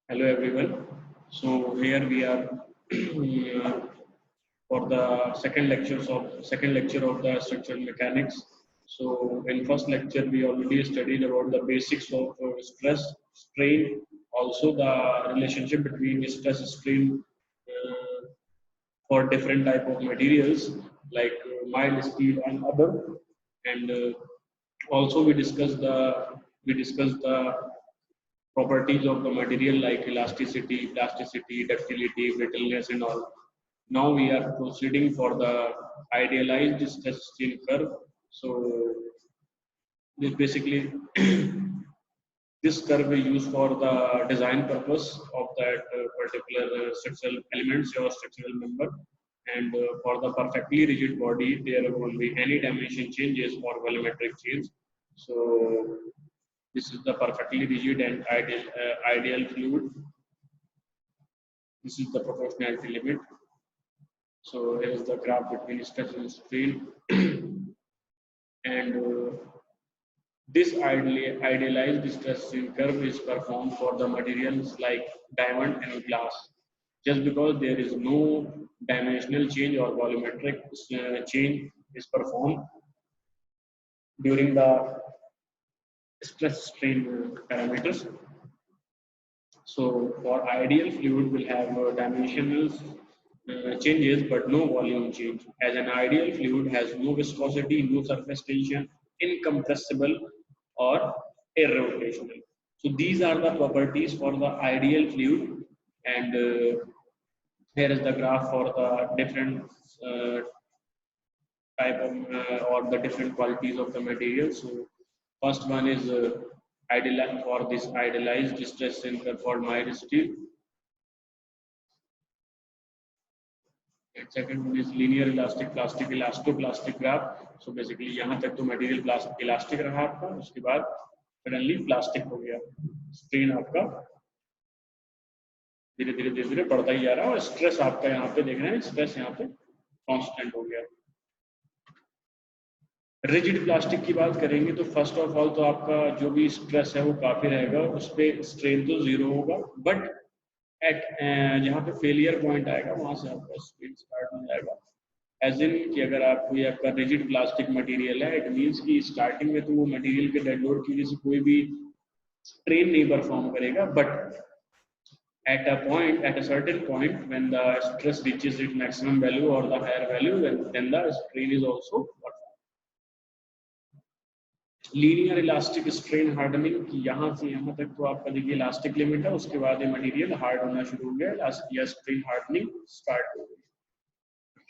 Hello everyone. So here we are for the second lecture of the structural mechanics. So in first lecture we already studied about the basics of stress, strain, also the relationship between stress, strain for different type of materials like mild steel and other. And also we discussed the properties of the material like elasticity, plasticity, ductility, brittleness, and all. Now we are proceeding for the idealized stress strain curve. So this basically this curve we use for the design purpose of that particular structural elements or structural member. And for the perfectly rigid body, there won't be any dimension changes or volumetric change. So this is the perfectly rigid and ideal fluid. This is the proportionality limit. So here is the graph between stress and strain. And this idealized stress strain curve is performed for the materials like diamond and glass. Just because there is no dimensional change or volumetric change is performed during the stress strain parameters. So for ideal fluid will have dimensional changes but no volume change. As an ideal fluid has no viscosity, no surface tension, incompressible or irrotational. So these are the properties for the ideal fluid. And here is the graph for the different type of or the different qualities of the material. So first one is ideal for this idealized stress center for mild steel. And second one is linear elastic plastic elastoplastic graph. So basically यहाँ तक तो material plastic elastic रहा आपका, उसके बाद suddenly plastic हो गया, strain आपका धीरे धीरे धीरे धीरे बढ़ता ही जा रहा है और स्ट्रेस आपका यहाँ पे देख रहे हैं, स्ट्रेस यहाँ पे कांस्टेंट हो गया. रिजिड प्लास्टिक की बात करेंगे तो फर्स्ट ऑफ ऑल तो आपका जो भी स्ट्रेस है वो काफी रहेगा, उस पर स्ट्रेन तो जीरो होगा, बट एट जहाँ पे फेलियर पॉइंट आएगा वहां से आपका स्ट्रेन स्टार्ट हो जाएगा. एज इन कि अगर आप कोई आपका रिजिड प्लास्टिक मटेरियल है, इट मीन्स कि स्टार्टिंग में तो वो मटेरियल के डेड लोड की वजह से कोई भी स्ट्रेन नहीं परफॉर्म करेगा, but at a certain point when the stress reaches its maximum value or the higher value, then the strain is also linear elastic strain hardening की यहाँ से यहाँ तक तो आपका देखिए इलास्टिक लिमिट है, उसके बाद ये मटेरियल हार्ड होना शुरू हो गया या स्ट्रेन हार्डनिंग स्टार्ट हो गई.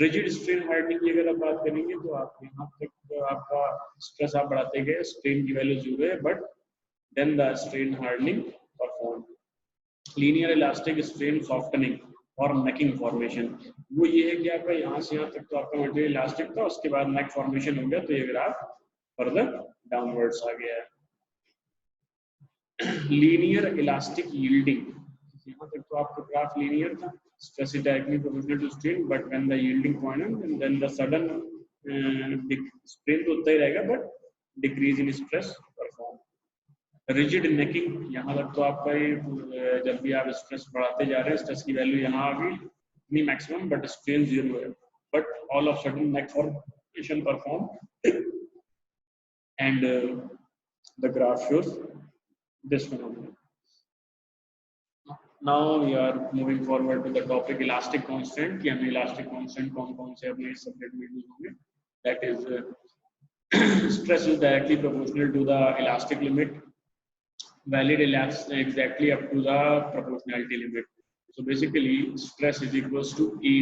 रिजिड स्ट्रेन हार्डनिंग की अगर आप बात करेंगे तो आप यहाँ तक तो आपका स्ट्रेस आप बढ़ाते गए, स्ट्रेन की वैल्यू जीरो है, but then the strain hardening perform. Linear elastic strain softening और नेकिंग फॉर्मेशन, वो ये है कि आपका यहाँ से यहाँ तक तो आपका मटेरियल इलास्टिक था, उसके बाद नेक फॉर्मेशन हो गया, तो ये ग्राफ फर्दर डाउनवर्ड्स आ गया है. लीनियर इलास्टिक यील्डिंग, यहाँ तक तो आपका ग्राफ लीनियर था, stress is directly proportional to strain, but when the yielding point and then the sudden strain तो उतना ही रहेगा, but decrease in stress perform. Rigid necking, यहाँ तक तो आपका ये जब भी आप स्ट्रेस बढ़ाते जा रहे हैं, स्ट्रेस की वैल्यू यहाँ आ गई अपनी मैक्सिमम, बट स्ट्रेन जीरो है, but all of sudden neck formation perform. And the graph shows this phenomenon. Now we are moving forward to the topic elastic constant कि हमें elastic constant कौन-कौन से अपने इस subject में use होंगे. That is stress is directly proportional to the elastic limit, valid exactly up to the proportionality limit. So basically stress is equals to E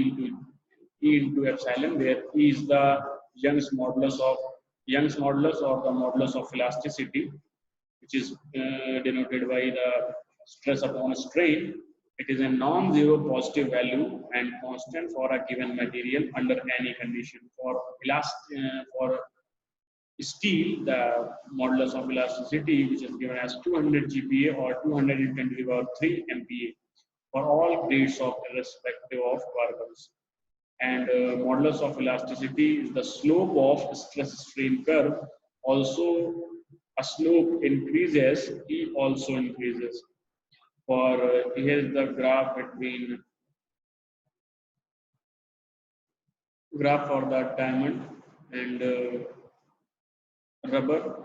into epsilon, where E is the Young's modulus or the modulus of elasticity, which is denoted by the stress upon strain. It is a non-zero positive value and constant for a given material under any condition. For steel, the modulus of elasticity, which is given as 200 GPa or 200 × 10⁻³ MPa for all grades of irrespective of carbons. And modulus of elasticity is the slope of stress strain curve. Also, a slope increases, E also increases. For here's the graph between graph for the diamond and rubber.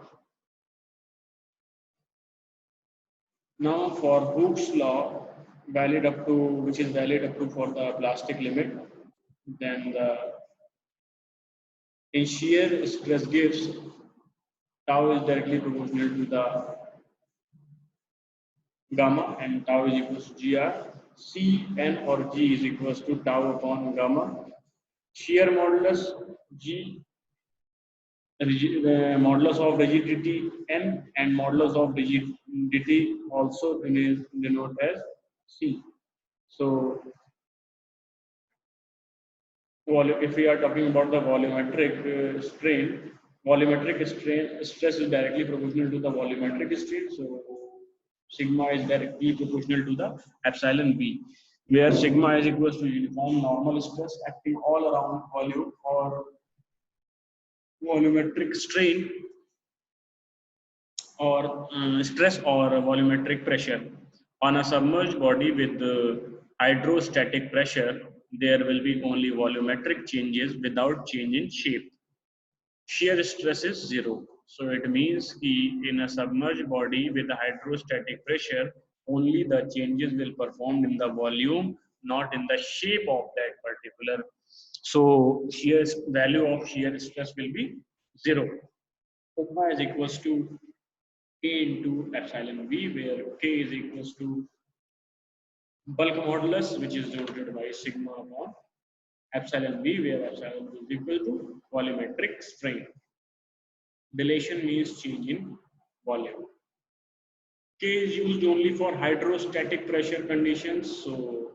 Now for Hooke's law, valid up to which is valid up to for the plastic limit, then in shear stress gives tau is directly proportional to the gamma and tau is equals to gr. C, n or g is equals to tau upon gamma. Shear modulus g, modulus of rigidity n, and modulus of rigidity also denoted as C. So if we are talking about the volumetric stress is directly proportional to the volumetric strain. So sigma is directly proportional to the epsilon b, where sigma is equals to uniform normal stress acting all around volume or volumetric strain or stress or volumetric pressure. On a submerged body with hydrostatic pressure, there will be only volumetric changes without change in shape. Shear stress is zero. So it means that in a submerged body with a hydrostatic pressure, only the changes will perform in the volume, not in the shape of that particular. So shear value of shear stress will be zero. Sigma is equals to K into epsilon V, where K is equals to bulk modulus, which is denoted by sigma upon epsilon V, where epsilon V is equal to volumetric strain. Dilation means change in volume. K is used only for hydrostatic pressure conditions. So,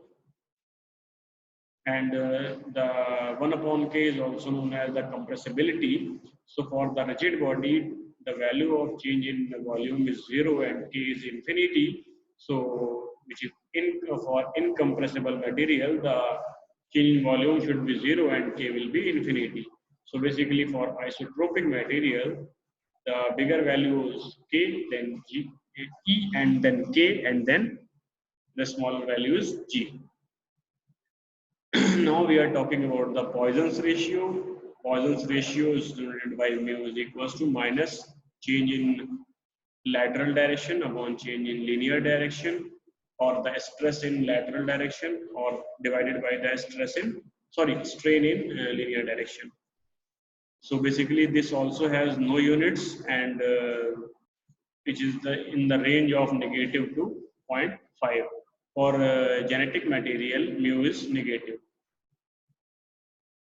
and the 1 upon K is also known as the compressibility. So for the rigid body, the value of change in the volume is 0 and K is infinity. So which is for incompressible material, the change in volume should be 0 and K will be infinity. So basically for isotropic material, the bigger value is K, then G, E, and then K, and then the smaller value is G. Now we are talking about the Poisson's ratio. Poisson's ratio is denoted by mu is equals to minus change in lateral direction upon change in linear direction, or the stress in lateral direction, or divided by the strain in linear direction. So basically this also has no units, and which is in the range of negative to 0.5. For genetic material, mu is negative.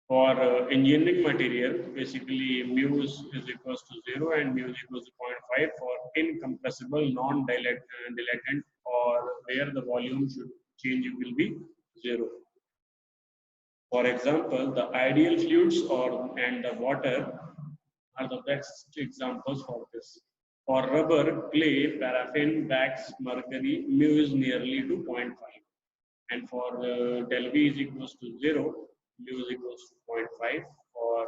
For engineering material, basically mu is equals to 0 and mu is equals to 0.5 for incompressible, non-dilatant, or where the volume should change will be 0. For example, the ideal fluids and the water are the best examples for this. For rubber, clay, paraffin, wax, mercury, mu is nearly to 0.5. And for del V is equals to 0, mu is equals to 0.5. For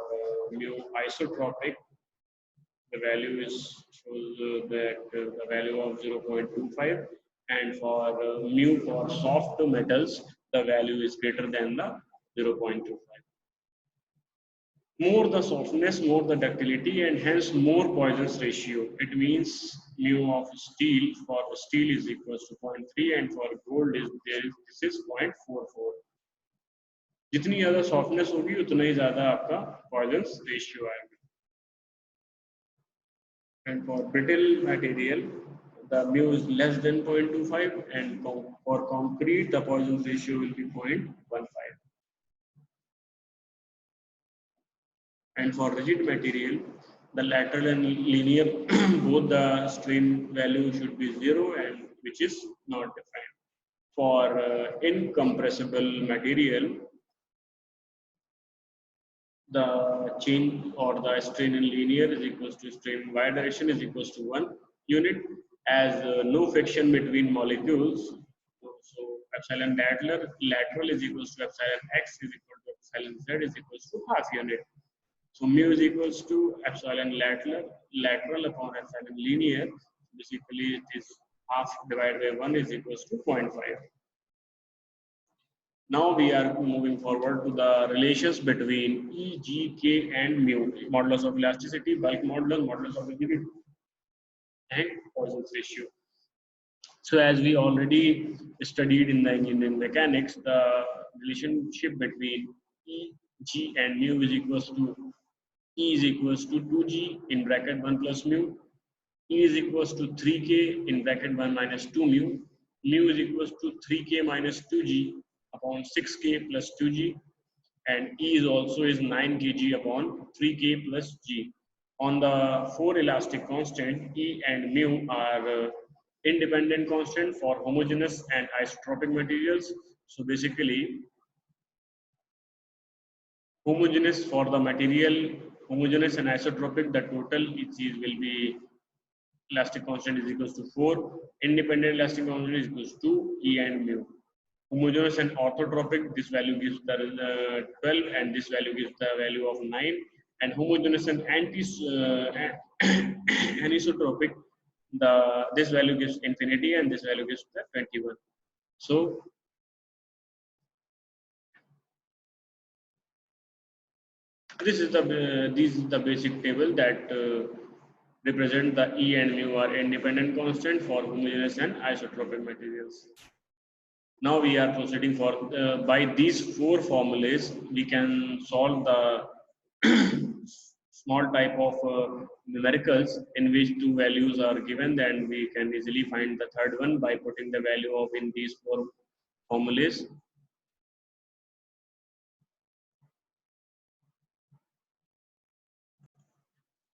mu isotropic, the value is shows that the value of 0.25. And for mu for soft metals, the value is greater than the 0.25. More the softness, more the ductility, and hence more Poisson's ratio. It means mu of steel for steel is equals to 0.3, and for gold this is 0.44. जितनी ज़्यादा softness होगी उतना ही ज़्यादा आपका Poisson's ratio आएगा. And for brittle material, the mu is less than 0.25, and for concrete, the Poisson's ratio will be 0.15. And for rigid material, the lateral and linear, both the strain value should be 0, and which is not defined. For incompressible material, the change or the strain in linear is equals to strain in y direction is equals to 1 unit, as no friction between molecules. So epsilon lateral is equals to epsilon x is equal to epsilon z is equals to half unit. So mu is equals to epsilon lateral upon epsilon linear. Basically, it is half divided by 1 is equals to 0.5. Now we are moving forward to the relations between E, G, K and mu, modulus of elasticity, bulk modulus, modulus of rigidity, and Poisson's ratio. So as we already studied in the engineering mechanics, the relationship between E, G and mu is equals to E is equals to 2G in bracket 1 plus mu, E is equals to 3K in bracket 1 minus 2 mu, mu is equals to 3K minus 2G upon 6K plus 2G, and E is also is 9 kg upon 3K plus G. On the four elastic constant, E and mu are independent constant for homogeneous and isotropic materials. So basically, homogeneous for the material, homogeneous and isotropic, the total will be elastic constant is equals to 4, independent elastic constant is equals to E and mu. Homogeneous and orthotropic, this value gives the 12 and this value gives the value of 9, and homogeneous and anisotropic, this value gives infinity and this value gives the 21. So this is the basic table that represent the E and mu are independent constant for homogeneous and isotropic materials. Now we are proceeding for by these four formulas we can solve the small type of numericals in which two values are given. Then we can easily find the third one by putting the value of in these four formulas.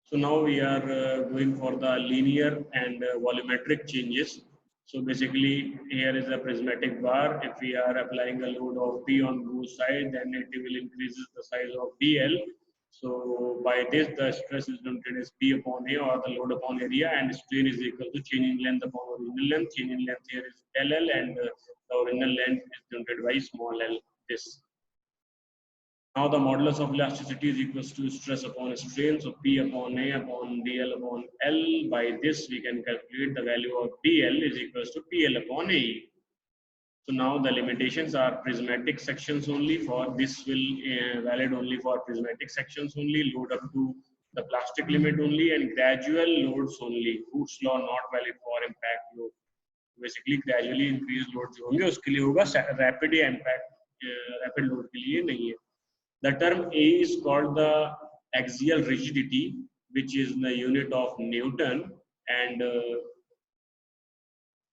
So now we are going for the linear and volumetric changes. So basically here is a prismatic bar. If we are applying a load of P on both sides, then it will increases the size of dl. So by this, the stress is denoted as P upon A, or the load upon area, and strain is equal to change in length upon original length. Change in length here is LL, and the original length is denoted by small l. This. Now the modulus of elasticity is equals to stress upon strain. So P upon A upon dl upon L. By this we can calculate the value of dl is equals to PL upon A. So now the limitations are prismatic sections only. For this will valid only for prismatic sections only. Load up to the plastic limit only, and gradual loads only. Hooke's law not valid for impact load. Basically gradually increased load जो होंगे उसके लिए होगा, rapid impact rapid load के लिए नहीं है. The term A is called the axial rigidity, which is the unit of Newton, and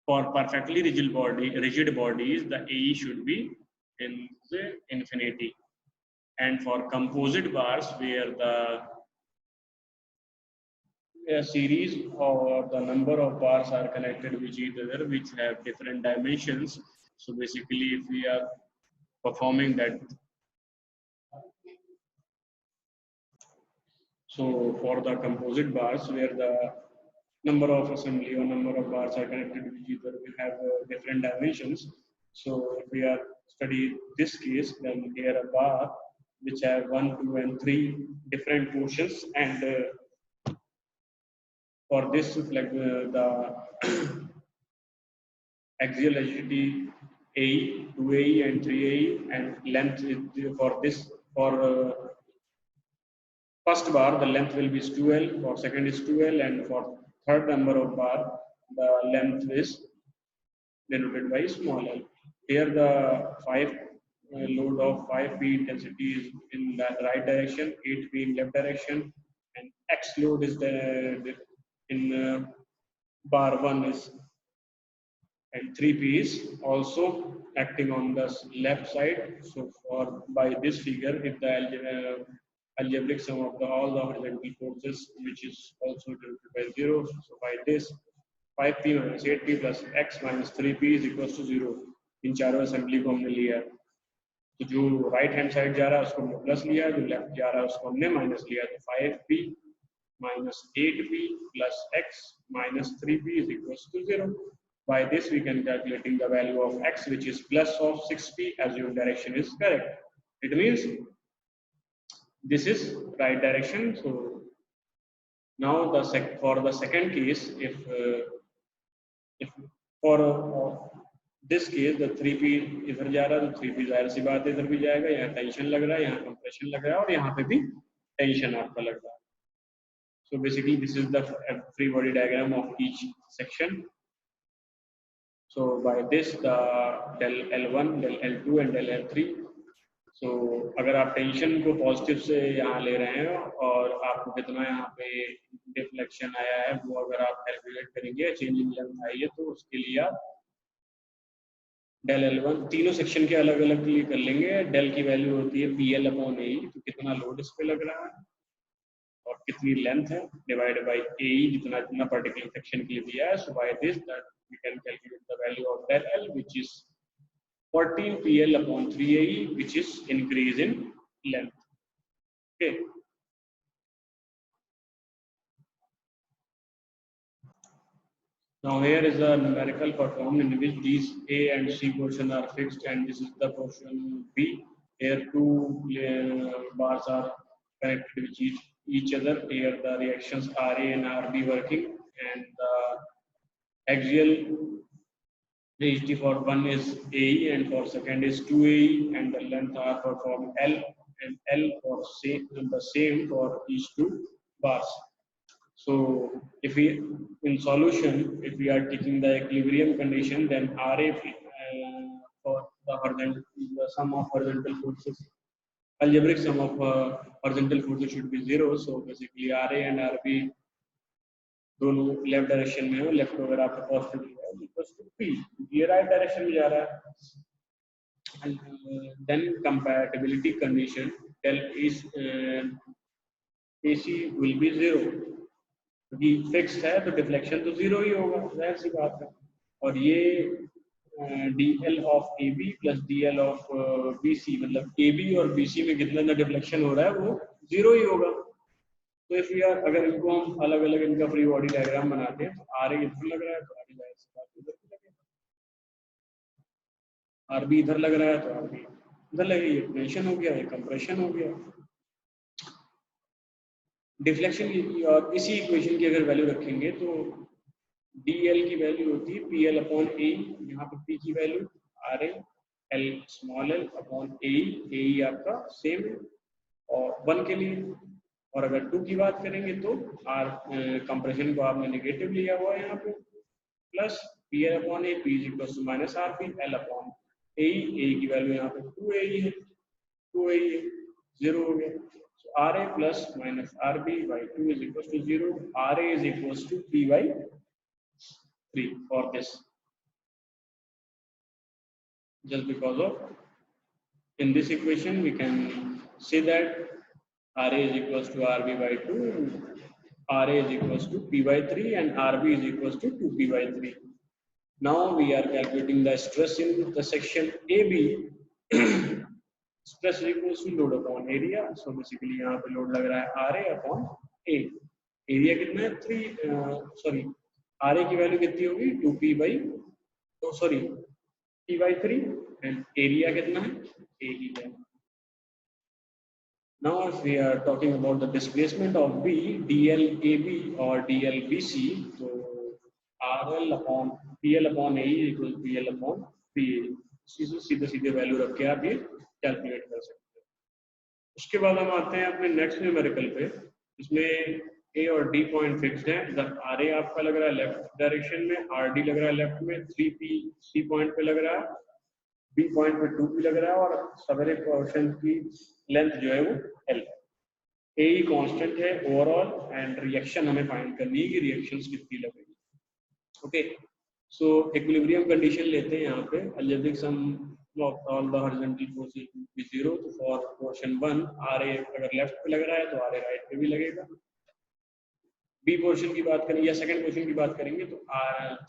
for perfectly rigid bodies, the AE should be in the infinity. And for composite bars, where the series or the number of bars are connected with each other, which have different dimensions. So basically, if we are performing that, so for the composite bars, where the number of assembly or number of bars are connected with each other, we have different dimensions. So if we are study this case, then here a bar which have 1, 2, and 3 different portions, and for this, like the axial rigidity AE, 2AE, and 3AE, and length is for this for first bar the length will be 2L, for second is 2L, and for third number of bar the length is denoted by small l. Here the 5 load of 5P intensity is in the right direction, 8P in left direction, and X load is in bar 1 is, and 3P is also acting on the left side. So for by this figure, if the algebraic sum of all the horizontal forces, which is also denoted by 0, so by this 5P minus 8P plus X minus 3P is equals to 0. इन चारों assembly को हमने लिया, तो जो right hand side जा रहा है उसको हमने प्लस लिया, जो लेफ्ट जा रहा है उसको हमने माइनस लिया. तो 5P minus 8P plus X minus 3P is equals to 0. By this we can calculating the value of X, which is plus of 6P, assume direction is correct. It means this is right direction. So now for the second case, if if for this case the 3p इधर जा रहा है तो 3p जाहिर सी बात है इधर भी जाएगा, यहाँ टेंशन लग रहा है, यहाँ कंप्रेशन लग रहा है और यहाँ पे भी टेंशन आपका लग रहा है. So basically this is the free body diagram of each section. So by this the del L1, del L2 and del L3. So अगर आप टेंशन को पॉजिटिव से यहाँ ले रहे हैं और आपको कितना यहाँ पे डिफ्लेक्शन आया है वो अगर आप कैलकुलेट करेंगे, चेंज इन लेंथ आई है तो उसके लिए आप डेल L1 तीनों सेक्शन के अलग अलग लिए कर लेंगे. डेल की वैल्यू होती है PL/AE, तो कितना लोड इस पे लग रहा है और कितनी लेंथ है डिवाइडेड बाय AE, जितना पर्टिकुलर सेक्शन के लिए दिया है. So by this that we can calculate the value of del L which is 14 PL/3AE which is increase in length. Okay. Now here is a numerical performed in which these A and C portion are fixed and this is the portion B. Here two bars are connected with each other. Here the reactions RA and RB working and the axial rigidity for one is AE and for second is 2AE and the length are performed L and L for the same for each two bars. So if we in solution, if we are taking the equilibrium condition, then RA for the sum of horizontal forces, algebraic sum of horizontal forces should be 0. So basically RA and RB दोनों left direction में हो, left अगर आपका positive है equals to P, ये right direction में जा रहा है. Then compatibility condition del is AC will be 0, क्योंकि फिक्स्ड है तो डिफ्लेक्शन तो 0 ही होगा, जाहिर सी बात है. और ये DL of AB plus DL of BC, मतलब AB और BC में कितना डिफ्लेक्शन हो रहा है वो 0 ही होगा. तो इफ यार अगर इनको हम अलग अलग इनका फ्री बॉडी डायग्राम बनाते हैं तो RA इधर लग रहा है तो RA जाहिर सी बात इधर भी लगेगा, RB इधर लग रहा है तो RB इधर लगेगी. ये टेंशन हो गया, ये कंप्रेशन हो गया. डिफ्लेक्शन की और इसी इक्वेशन की अगर वैल्यू रखेंगे तो DL की वैल्यू होती है PL/AE, यहाँ पर P की value RA, L small l upon AE, AE आपका सेम है और 1 के लिए. और अगर 2 की बात करेंगे तो कंप्रेशन को आपने नेगेटिव लिया हुआ है यहाँ पे, plus PL/A, P = minus RP, L/AE, AE की वैल्यू यहाँ पे 2AE है, 2AE है, 0 हो गया. So RA plus minus RB by 2 is equals to 0. RA is equals to P by 3 for this. Just because of in this equation we can say that RA is equals to RB by 2, RA is equals to P by 3 and RB is equals to 2P by 3. Now we are calculating the stress in the section AB. Stress is equals to load upon area. So basically यहाँ पे load लग रहा है RA upon A. Area कितना है 3 RA की value कितनी होगी 2P by P by 3 and area कितना है A ही है. Now if we are talking about the displacement of B, DLAB or DLBC, so PL/AE equals PL/PA. सीधे वैल्यू रख के आप ये कैलकुलेट कर सकते हैं. उसके बाद हम आते हैं अपने नेक्स्ट न्यूमेरिकल पे, इसमें A और D पॉइंट फिक्स्ड है. इधर RA आपका लग रहा है लेफ्ट डायरेक्शन में, RD लग रहा है लेफ्ट में, 3P C पॉइंट पे लग रहा है, B पॉइंट पे 2P लग रहा है और सवेरे पोर्शन की लेंथ जो है वो L. AE कांस्टेंट है ओवरऑल एंड रिएक्शन हमें फाइंड करनी है कि रिएक्शंस कितनी लगेगी. ओके, सो इक्विलिब्रियम कंडीशन लेते हैं यहाँ पे. Algebraic sum of all the horizontal forces is 0. तो फॉर पोर्शन 1 RA अगर लेफ्ट पे लग रहा है तो RA राइट पे भी लगेगा. बी पोर्शन की बात करें या सेकंड पोर्शन की बात करेंगे तो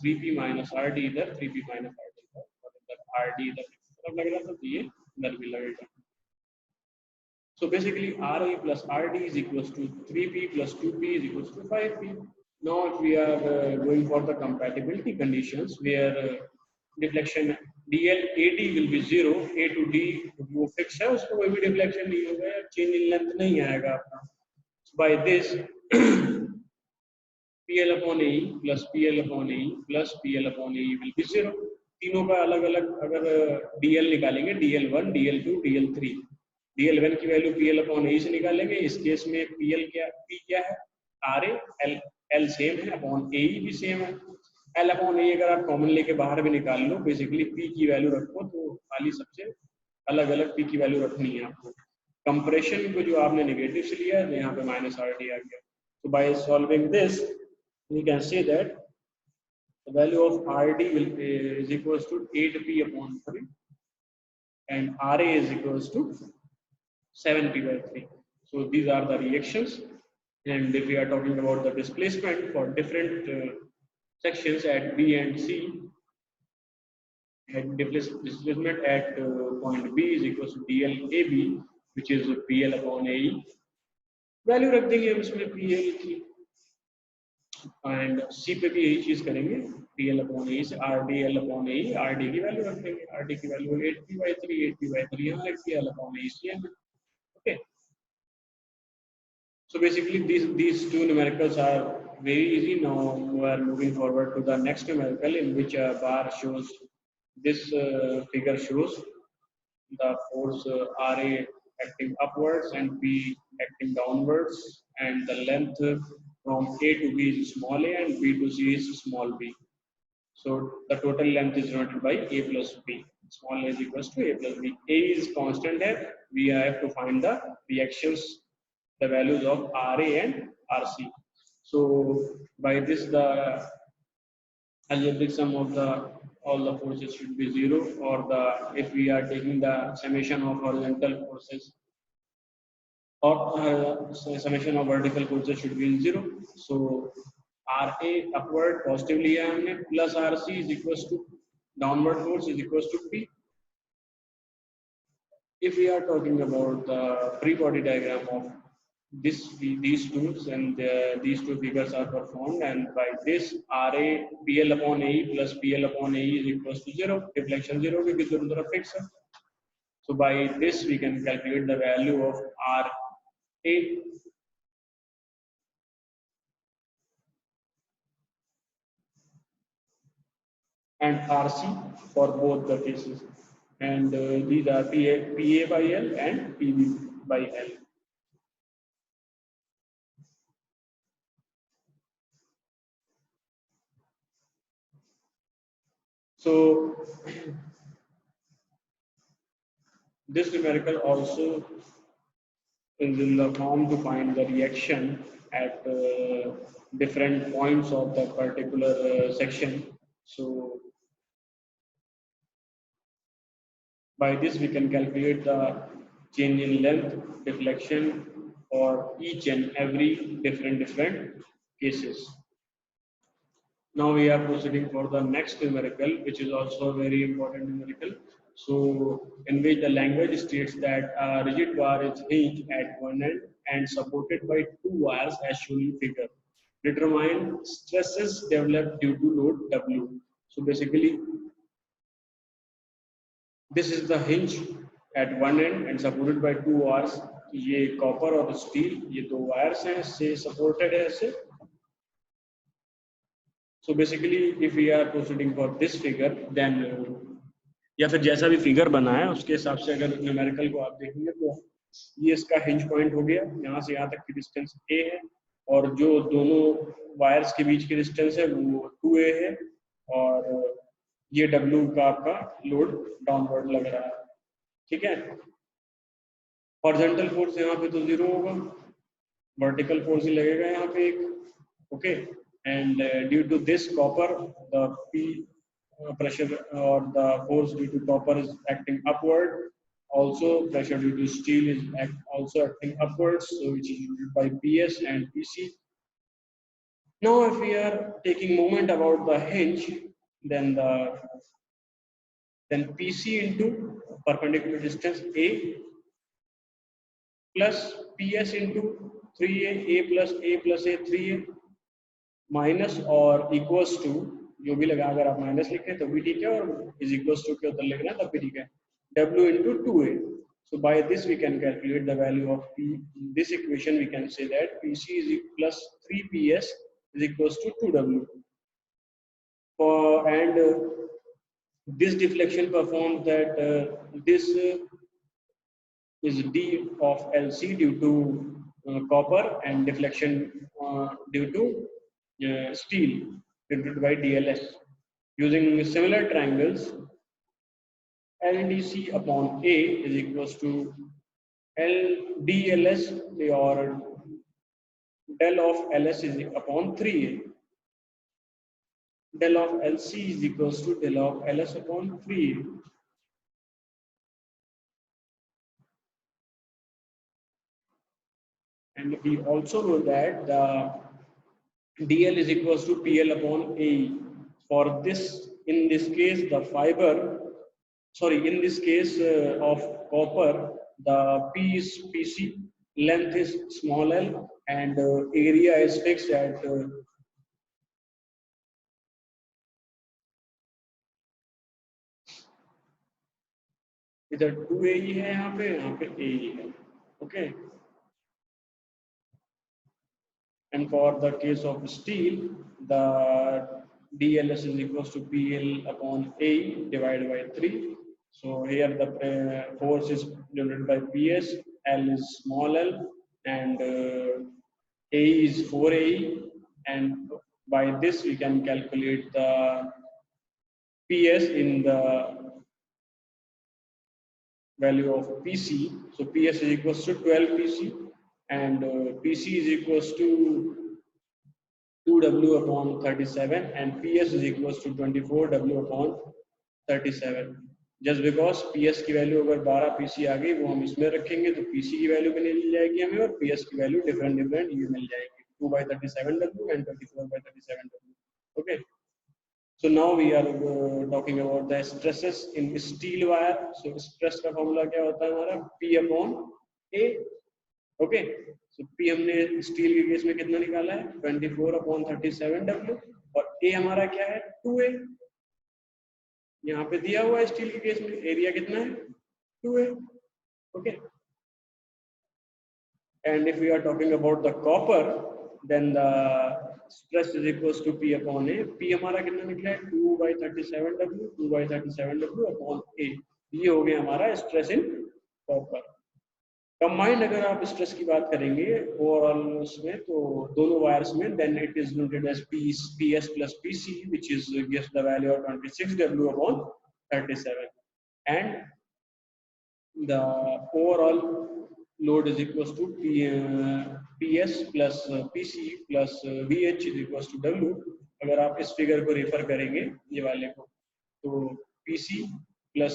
3P minus RD इधर, 3P minus RD इधर और इधर RD इधर तरफ लग रहा था तो ये इधर भी लगेगा. So basically RA plus RD is equals to 3P plus 2P is equals to 5P. Now if we are going for the compatibility conditions where deflection DL/AD will be 0, A to D वो fix है उसको कोई भी deflection नहीं होगा, change in length नहीं आएगा आपका. So by this PL upon AE plus PL upon AE plus PL upon AE will be 0. तीनों का अलग अलग अगर DL निकालेंगे, DL1, DL2, DL3, DL1 की वैल्यू PL upon AE से निकालेंगे. इस केस में PL क्या, P क्या है, RA, L सेम है, अपॉन AE भी सेम है. L अपॉन AE अगर आप कॉमन लेके बाहर भी निकाल लो, बेसिकली P की वैल्यू रखो तो खाली सबसे अलग अलग P की वैल्यू रखनी है आपको. कंप्रेशन को जो आपने नेगेटिव से लिया है तो यहाँ पे माइनस RD आ गया. So by solving this, we can say that the value of RD is equals to 8P upon 3 and RA is equals to 7P by 3. So these are the reactions, and if we are talking about the displacement for different sections at B and C, at displacement at point B is equals to DLAB, which is PL upon AE. Value रख देंगे हम इसमें PL की, and C पे भी यही चीज करेंगे, PL अपॉन AE से RDL अपॉन AE, RD की वैल्यू रख देंगे. RD की value 8P by 3, 8P by 3 यहाँ लिख दिया, L अपॉन AE इसलिए हमें. Okay. So basically these two numericals are very easy. Now we are moving forward to the next numerical, in which a bar shows this figure shows the force RA acting upwards and B acting downwards, and the length from A to B is small a and B to C is small b. So the total length is denoted by A plus B. Small a is equals to A plus B. A is constant here. We have to find the reactions, the values of RA and RC. So by this the algebraic sum of the all the forces should be 0, or the if we are taking the summation of horizontal forces or summation of vertical forces should be 0. So RA upward positively and plus RC is equals to downward force is equals to P. If we are talking about the free body diagram of these tools, and these two figures are performed, and by this RA PL upon AE plus PL upon AE is equals to 0, deflection 0 because दोनों तरफ fixed है. So by this we can calculate the value of RA and RC for both the cases, and these are PA by L and PB by L. So this numerical also is in the form to find the reaction at different points of the particular section. So by this we can calculate the change in length, deflection for each and every different cases. Now we are proceeding for the next numerical, which is also a very important numerical. So in which the language states that a rigid bar is hinged at one end and supported by two wires as shown in figure. Determine stresses developed due to load W. So basically, this is the hinge at one end and supported by two wires. ये copper और steel, ये दो wires हैं, इससे supported है ऐसे. So basically, if we are proceeding for this figure, then या फिर जैसा भी फिगर बना है उसके हिसाब से अगर न्यूमेरिकल को आप देखेंगे तो ये इसका हिंज पॉइंट हो गया, यहाँ से यहाँ तक की डिस्टेंस A है, और जो दोनों वायर्स के बीच की डिस्टेंस है वो 2A है, और ये W का आपका लोड डाउनवर्ड लग रहा है. ठीक है. हॉरिजॉन्टल फोर्स यहाँ पे तो 0 होगा, वर्टिकल फोर्स ही लगेगा यहाँ पे एक. Okay. And due to this copper, the P pressure or the force due to copper is acting upward. Also, pressure due to steel is also acting upwards, so which is due by PS and PC. Now, if we are taking moment about the hinge, then PC into perpendicular distance A plus PS into 3A, A plus A 3A. Minus और equals to जो भी लगा, अगर आप minus लिखें तो भी ठीक है, और इज इक्वल्स टू के उधर लिखना तब भी ठीक है, W into 2A. So by this we can calculate the value of P. In this equation we can say that PC is plus 3PS is equals to 2W. This deflection performs that this is d of LC due to copper, and deflection due to steel denoted by DLS. Using similar triangles, LDC upon A is equals to LDLS, or del of LS is upon 3A. Del of LC is equals to del of LS upon 3A. And we also know that the DL is equals to PL upon AE. For this, in this case, the fiber, in this case of copper, the P is PC, length is small l, and area is fixed at इधर 2AE है, यहाँ पे AE है. Okay. And for the case of steel, the DLS is equals to PL upon A divided by 3. So here the force is denoted by PS, L is small l, and A is 4AE. And by this we can calculate the PS in the value of PC. So PS is equals to 12 PC, and PC is equals to 2W upon 37, and PS is equals to 24W upon 37. Just because PS की value अगर 12 PC आ गई, वो हम इसमें रखेंगे, तो PC की value भी मिल जाएगी हमें, और PS की वैल्यू डिफरेंट ये मिल जाएगी, 2/37W and 24/37W. Okay. So now we are talking about the stresses in steel wire. So stress का फॉर्मूला क्या होता है हमारा? P upon A. Okay. So P हमने स्टील के केस में कितना निकाला है? 24/37W, और A हमारा क्या है? 2A. यहाँ पे दिया हुआ है स्टील के केस में एरिया कितना है? 2A. Okay. And if we are talking about the copper, then the stress is equals to P upon A. P हमारा कितना निकला है? 2/37W, 2/37W upon A. ये हो गया हमारा स्ट्रेस इन कॉपर. कंबाइंड अगर आप स्ट्रेस की बात करेंगे ओवरऑल उसमें, तो दोनों वायर्स में, then it is noted as PS plus PC, which is gives the value of 26W upon 37, and the overall load is equals to PS plus PC plus VH is equals to W. अगर आप इस figure को refer करेंगे ये वाले को, तो PC plus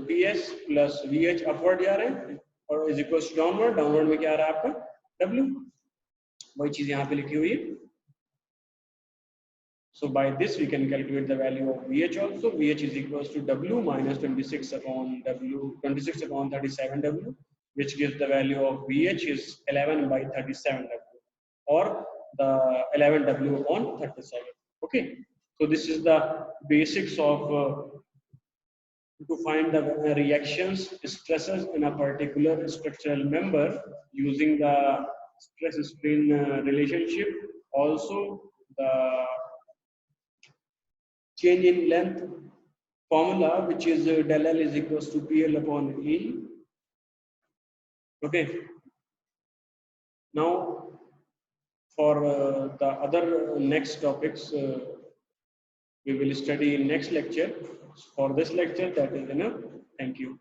PS plus VH upward जा रहे हैं, और is equals to डाउनवर्ड में क्या आ रहा है आपका? W. वही चीज यहाँ पे लिखी हुई है. So by this we can calculate the value of VH also. VH is equals to W minus 26 upon 37W, which gives the value of VH is 11/37W, or the 11W upon 37. Okay. So this is the basics of to find the reactions, stresses in a particular structural member using the stress-strain relationship. Also the change in length formula, which is del L is equals to PL upon E. Okay. Now for the other next topics we will study in next lecture. For this lecture that is enough. Thank you.